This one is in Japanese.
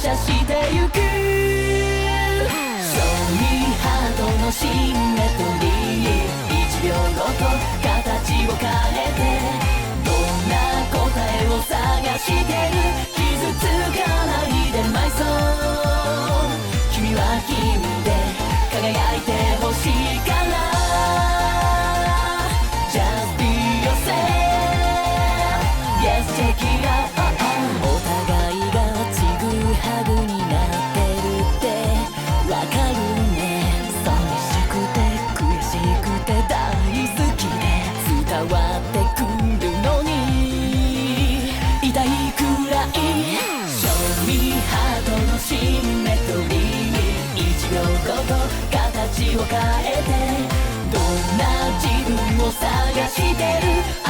射してゆく Show me ハートのシンメトリー1秒ごと形を変えてどんな答えを探してる傷つかないで My soul 君は君で輝いてほしいから Just be yourself Yes, check it out お互いがちぐはぐになってるってわかるね寂しくて悔しくて大好きで伝わってくるのに痛いくらい Show me ハートのシンメトリー1秒ごと形を変えてどんな自分を探してる